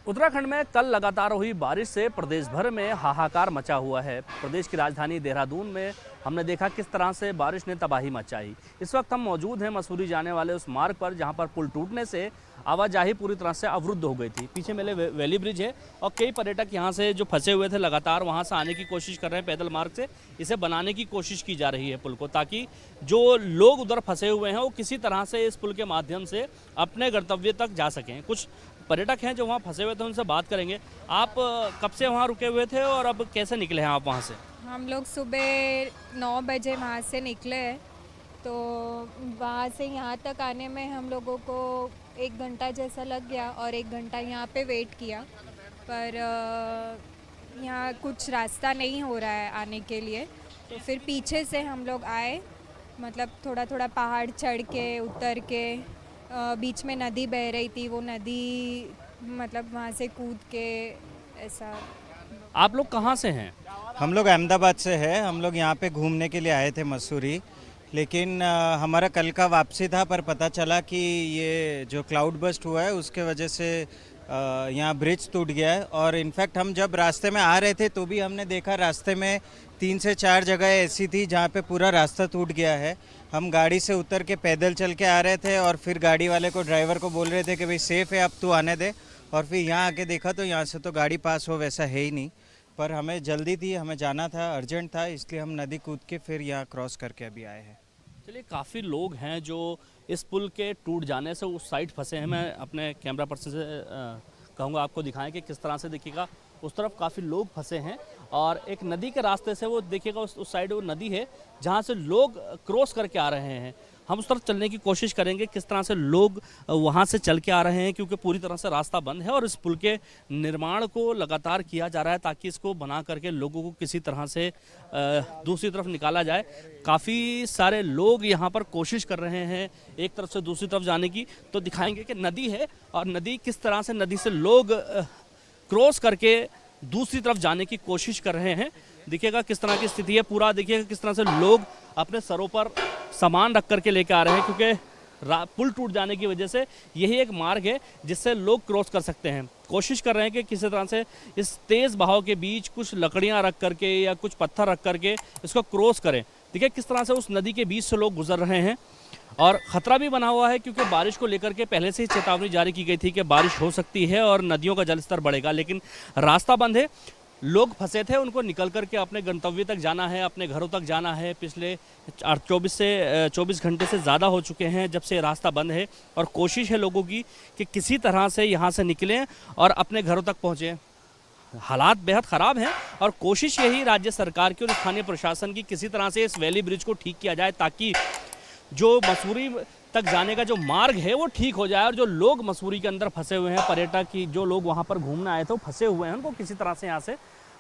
उत्तराखंड में कल लगातार हुई बारिश से प्रदेश भर में हाहाकार मचा हुआ है। प्रदेश की राजधानी देहरादून में हमने देखा किस तरह से बारिश ने तबाही मचाई। इस वक्त हम मौजूद हैं मसूरी जाने वाले उस मार्ग पर जहां पर पुल टूटने से आवाजाही पूरी तरह से अवरुद्ध हो गई थी। पीछे मेले वैली ब्रिज है और कई पर्यटक यहां से जो फंसे हुए थे लगातार वहां से आने की कोशिश कर रहे हैं। पैदल मार्ग से इसे बनाने की कोशिश की जा रही है पुल को, ताकि जो लोग उधर फंसे हुए हैं वो किसी तरह से इस पुल के माध्यम से अपने गंतव्य तक जा सकें। कुछ पर्यटक हैं जो वहाँ फंसे हुए थे, उनसे बात करेंगे। आप कब से वहाँ रुके हुए थे और अब कैसे निकले हैं आप वहाँ से? हम लोग सुबह 9 बजे वहाँ से निकले हैं, तो वहाँ से यहाँ तक आने में हम लोगों को 1 घंटा जैसा लग गया और 1 घंटा यहाँ पे वेट किया, पर यहाँ कुछ रास्ता नहीं हो रहा है आने के लिए। तो फिर पीछे से हम लोग आए, मतलब थोड़ा थोड़ा पहाड़ चढ़ के उतर के, बीच में नदी बह रही थी, वो नदी मतलब वहाँ से कूद के ऐसा। आप लोग कहाँ से हैं? हम लोग अहमदाबाद से हैं। हम लोग यहाँ पे घूमने के लिए आए थे मसूरी, लेकिन हमारा कल का वापसी था, पर पता चला कि ये जो क्लाउड बस्ट हुआ है उसके वजह से यहाँ ब्रिज टूट गया है। और इनफैक्ट हम जब रास्ते में आ रहे थे तो भी हमने देखा रास्ते में 3 से 4 जगह ऐसी थी जहाँ पे पूरा रास्ता टूट गया है। हम गाड़ी से उतर के पैदल चल के आ रहे थे और फिर गाड़ी वाले को, ड्राइवर को बोल रहे थे कि भाई सेफ़ है, अब तू आने दे। और फिर यहाँ आके देखा तो यहाँ से तो गाड़ी पास हो वैसा है ही नहीं, पर हमें जल्दी थी, हमें जाना था, अर्जेंट था, इसलिए हम नदी कूद के फिर यहाँ क्रॉस करके अभी आए हैं। चलिए, काफ़ी लोग हैं जो इस पुल के टूट जाने से उस साइड फंसे हैं। मैं अपने कैमरा पर्सन से कहूँगा आपको दिखाएं कि किस तरह से देखिएगा उस तरफ काफ़ी लोग फंसे हैं और एक नदी के रास्ते से वो देखिएगा उस साइड वो नदी है जहाँ से लोग क्रॉस करके आ रहे हैं। हम उस तरफ चलने की कोशिश करेंगे किस तरह से लोग वहाँ से चल के आ रहे हैं, क्योंकि पूरी तरह से रास्ता बंद है और इस पुल के निर्माण को लगातार किया जा रहा है ताकि इसको बना करके लोगों को किसी तरह से दूसरी तरफ निकाला जाए। काफ़ी सारे लोग यहाँ पर कोशिश कर रहे हैं एक तरफ से दूसरी तरफ जाने की। तो दिखाएंगे कि नदी है और नदी किस तरह से नदी से लोग क्रॉस करके दूसरी तरफ जाने की कोशिश कर रहे हैं। देखिएगा किस तरह की स्थिति है, पूरा देखिएगा किस तरह से लोग अपने सरों पर सामान रख करके लेके आ रहे हैं, क्योंकि पुल टूट जाने की वजह से यही एक मार्ग है जिससे लोग क्रॉस कर सकते हैं। कोशिश कर रहे हैं कि किसी तरह से इस तेज़ बहाव के बीच कुछ लकड़ियां रख करके या कुछ पत्थर रख करके इसको क्रॉस करें। देखिए किस तरह से उस नदी के बीच से लोग गुजर रहे हैं और ख़तरा भी बना हुआ है, क्योंकि बारिश को लेकर के पहले से ही चेतावनी जारी की गई थी कि बारिश हो सकती है और नदियों का जलस्तर बढ़ेगा, लेकिन रास्ता बंद है। लोग फंसे थे, उनको निकल करके अपने गंतव्य तक जाना है, अपने घरों तक जाना है। पिछले 24 घंटे से ज़्यादा हो चुके हैं जब से रास्ता बंद है और कोशिश है लोगों की कि किसी तरह से यहाँ से निकलें और अपने घरों तक पहुँचें। हालात बेहद ख़राब हैं और कोशिश यही राज्य सरकार की और स्थानीय प्रशासन की किसी तरह से इस वैली ब्रिज को ठीक किया जाए, ताकि जो मसूरी तक जाने का जो मार्ग है वो ठीक हो जाए और जो लोग मसूरी के अंदर फंसे हुए हैं, पर्यटक की जो लोग वहाँ पर घूमने आए थे वो फंसे हुए हैं, उनको किसी तरह से यहाँ से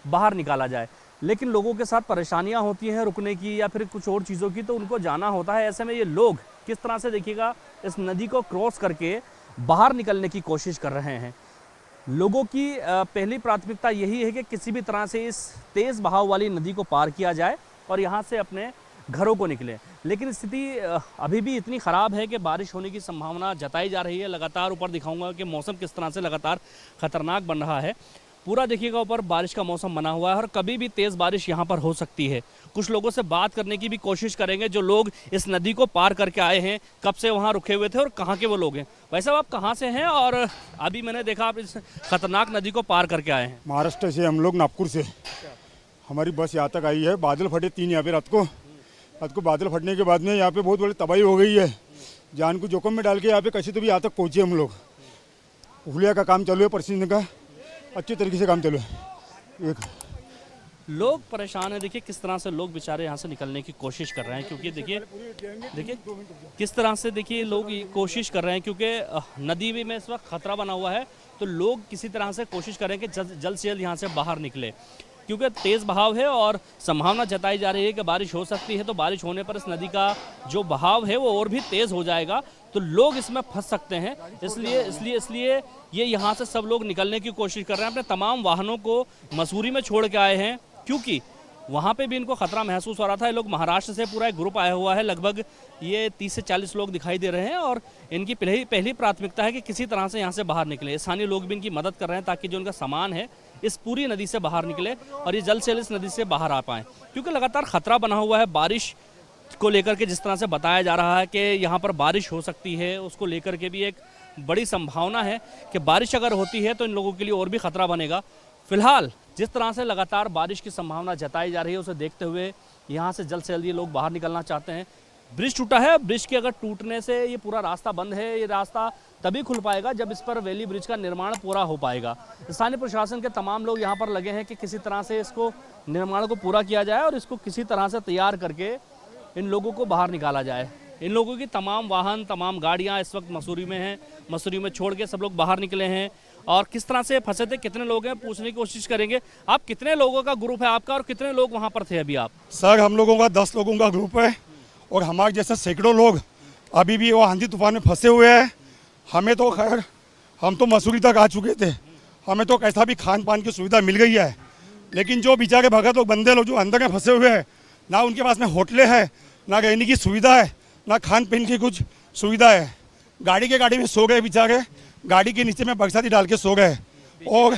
बाहर निकाला जाए। लेकिन लोगों के साथ परेशानियाँ होती हैं रुकने की या फिर कुछ और चीज़ों की, तो उनको जाना होता है। ऐसे में ये लोग किस तरह से देखिएगा इस नदी को क्रॉस करके बाहर निकलने की कोशिश कर रहे हैं। लोगों की पहली प्राथमिकता यही है कि किसी भी तरह से इस तेज़ बहाव वाली नदी को पार किया जाए और यहाँ से अपने घरों को निकले। लेकिन स्थिति अभी भी इतनी ख़राब है कि बारिश होने की संभावना जताई जा रही है। लगातार ऊपर दिखाऊंगा कि मौसम किस तरह से लगातार ख़तरनाक बन रहा है। पूरा देखिएगा ऊपर बारिश का मौसम बना हुआ है और कभी भी तेज़ बारिश यहाँ पर हो सकती है। कुछ लोगों से बात करने की भी कोशिश करेंगे जो लोग इस नदी को पार करके आए हैं, कब से वहाँ रुके हुए थे और कहाँ के वो लोग हैं। वैसे आप कहाँ से हैं? और अभी मैंने देखा आप इस खतरनाक नदी को पार करके आए हैं। महाराष्ट्र से, हम लोग नागपुर से। हमारी बस यहाँ तक आई है। बादल फटे 3 यहाँ पे रात को बादल फटने के बाद में यहाँ पे बहुत बड़ी तबाही हो गई है। जान को जोखिम में डाल के यहाँ पे कैसे तो भी यहाँ तक पहुँचे हम लोग। हुलिया का काम चालू है, परसीने का अच्छे तरीके से काम चालू है। लोग परेशान हैं। देखिए किस तरह से लोग बेचारे यहाँ से निकलने की कोशिश कर रहे हैं, क्योंकि देखिए किस तरह से देखिए लोग कोशिश कर रहे हैं, क्योंकि नदी में इस वक्त खतरा बना हुआ है। तो लोग किसी तरह से कोशिश करें कि जल्द से जल्द यहाँ से बाहर निकले, क्योंकि तेज़ बहाव है और संभावना जताई जा रही है कि बारिश हो सकती है। तो बारिश होने पर इस नदी का जो बहाव है वो और भी तेज़ हो जाएगा, तो लोग इसमें फंस सकते हैं। इसलिए ये यहाँ से सब लोग निकलने की कोशिश कर रहे हैं। अपने तमाम वाहनों को मसूरी में छोड़ के आए हैं, क्योंकि वहाँ पे भी इनको खतरा महसूस हो रहा था। ये लोग महाराष्ट्र से पूरा एक ग्रुप आया हुआ है, लगभग ये 30 से 40 लोग दिखाई दे रहे हैं और इनकी पहली प्राथमिकता है कि किसी तरह से यहाँ से बाहर निकले। स्थानीय लोग भी इनकी मदद कर रहे हैं ताकि जो उनका सामान है इस पूरी नदी से बाहर निकले और ये जल्द से जल्द इस नदी से बाहर आ पाएँ, क्योंकि लगातार खतरा बना हुआ है। बारिश को लेकर के जिस तरह से बताया जा रहा है कि यहाँ पर बारिश हो सकती है, उसको लेकर के भी एक बड़ी संभावना है कि बारिश अगर होती है तो इन लोगों के लिए और भी खतरा बनेगा। फिलहाल जिस तरह से लगातार बारिश की संभावना जताई जा रही है उसे देखते हुए यहाँ से जल्द ये लोग बाहर निकलना चाहते हैं। ब्रिज टूटा है, ब्रिज के अगर टूटने से ये पूरा रास्ता बंद है। ये रास्ता तभी खुल पाएगा जब इस पर वैली ब्रिज का निर्माण पूरा हो पाएगा। स्थानीय प्रशासन के तमाम लोग यहाँ पर लगे हैं कि किसी तरह से इसको निर्माण को पूरा किया जाए और इसको किसी तरह से तैयार करके इन लोगों को बाहर निकाला जाए। इन लोगों की तमाम वाहन, तमाम गाड़ियाँ इस वक्त मसूरी में हैं। मसूरी में छोड़ के सब लोग बाहर निकले हैं और किस तरह से फंसे थे, कितने लोग हैं, पूछने की कोशिश करेंगे। आप कितने लोगों का ग्रुप है आपका और कितने लोग वहाँ पर थे अभी आप? सर हम लोगों का 10 लोगों का ग्रुप है और हमारे जैसे सैकड़ों लोग अभी भी वो आंधी तूफान में फंसे हुए हैं। हमें तो खैर हम तो मसूरी तक आ चुके थे, हमें तो कैसा भी खान पान की सुविधा मिल गई है, लेकिन जो बेचारे भगत लोग, बंदे लोग जो अंदर में फंसे हुए हैं, ना उनके पास में होटलें हैं, ना रहने की सुविधा है, ना खान पीन की कुछ सुविधा है। गाड़ी में सो गए बेचारे, गाड़ी के नीचे में बरसाती डाल के सो गए। और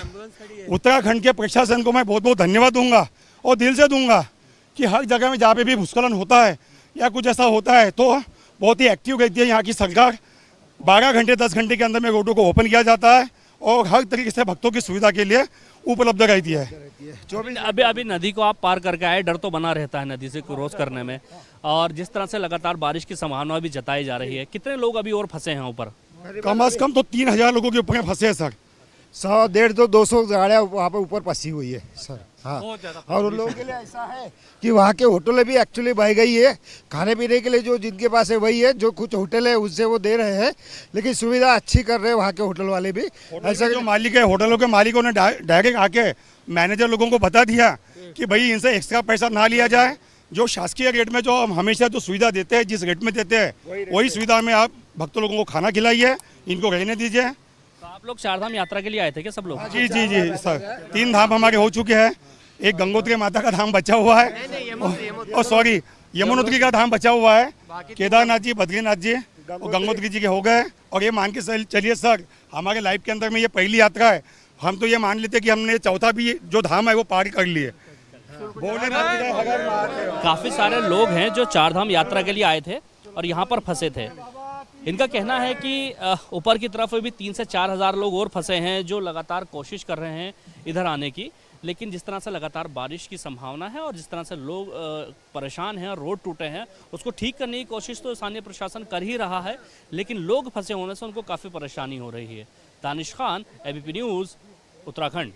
उत्तराखंड के प्रशासन को मैं बहुत बहुत धन्यवाद दूंगा और दिल से दूंगा कि हर जगह में जहाँ पे भी भूस्खलन होता है या कुछ ऐसा होता है तो बहुत ही एक्टिव रहती है यहाँ की सरकार। 12 घंटे 10 घंटे के अंदर में रोडों को ओपन किया जाता है और हर तरीके से भक्तों की सुविधा के लिए उपलब्ध रहती है। अभी नदी को आप पार करके आए, डर तो बना रहता है नदी से क्रॉस करने में, और जिस तरह से लगातार बारिश की संभावना भी जताई जा रही है, कितने लोग अभी और फंसे हैं ऊपर? कम से कम तो 3000 लोगों के ऊपर फंसे हैं सर। 100, 150, 200 गाड़ियाँ वहाँ पे ऊपर फंसी हुई है सर। हाँ, और उन लोगों के लिए ऐसा है कि वहाँ के होटलें भी एक्चुअली बह गई है। खाने पीने के लिए जो जिनके पास है वही है, जो कुछ होटल है उससे वो दे रहे हैं, लेकिन सुविधा अच्छी कर रहे हैं वहाँ के होटल वाले भी। ऐसा जो मालिक है, होटलों के मालिकों ने डायरेक्ट आके मैनेजर लोगों को बता दिया कि भाई इनसे एक्स्ट्रा पैसा ना लिया जाए, जो शासकीय रेट में जो हम हमेशा जो सुविधा देते हैं, जिस रेट में देते हैं वही सुविधा में आप भक्त लोगों को खाना खिलाइए, इनको रहने दीजिए। तो आप लोग चारधाम यात्रा के लिए आए थे क्या सब लोग? जी जी जी सर, 3 धाम हमारे हो चुके हैं। एक गंगोत्री माता का धाम बचा हुआ है और सॉरी यमुनोत्री का धाम बचा हुआ है। केदारनाथ जी, बद्रीनाथ जी और गंगोत्री जी के हो गए। और ये मान के चलिए सर, हमारे लाइफ के अंदर में ये पहली यात्रा है। हम तो ये मान लेते कि हमने चौथा भी जो धाम है वो पार कर लिए। काफी सारे लोग हैं जो चारधाम यात्रा के लिए आए थे और यहाँ पर फंसे थे। इनका कहना है कि ऊपर की तरफ भी 3 से 4 हज़ार लोग और फंसे हैं जो लगातार कोशिश कर रहे हैं इधर आने की, लेकिन जिस तरह से लगातार बारिश की संभावना है और जिस तरह से लोग परेशान हैं और रोड टूटे हैं, उसको ठीक करने की कोशिश तो स्थानीय प्रशासन कर ही रहा है, लेकिन लोग फंसे होने से उनको काफ़ी परेशानी हो रही है। Danish Khan, ABP news, Uttarakhand.